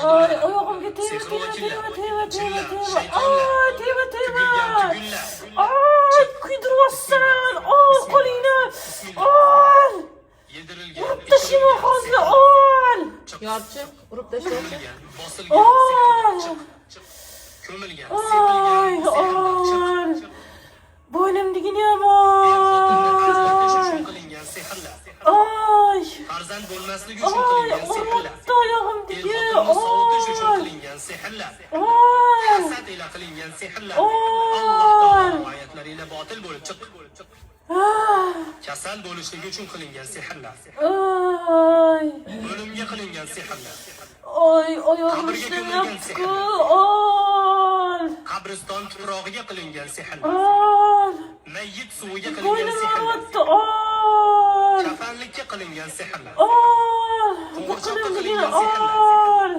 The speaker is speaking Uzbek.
odamlar, oyog'imga tegma, sehr vakillar, tegma. jinlar, Ay, shaytonlar, tegma. tugilgan tugullar. Ay, kuydiryapsan. Qo'lingni. Ay, Yedirilgan, urib tashlayman hozir. sehrlar, Ay. Yorchiq, urib tashlaychi. ko'milgan, bosilgan sehrlar, chiq. Ko'milgan, sepilgan sehrlar, chiq. Bo'ynimdagini Er xotinni ajratish yomon. uchun qilingan sehrlar. Ay. Farzand bo'lmasligi uchun qilingan sehrlar. Uribdi oyog'imdagi. Er-xotinni sovutish uchun qilingan sehrlar. Ay. Hasad ila qilingan sehrlar. Alloh taolo oyatlari ila botil bo'lib chiq. Kasal bo'lishligi uchun qilingan sehrlar. Ay. O'limga qilingan sehrlar. Ay, oyog'im Qabrga ko'milgan ishlayapti-ku. Ay. Qabriston tuprog'iga qilingan sehrlar. Ay. Mayyit suviga qilingan Bo'ynim sehrlar. og'riyapti. Ay. Kafanlikka qilingan sehrlar. Ay. Qo'ng'irchoqqa Qo'limdagi. qilingan sehrlar. Ay.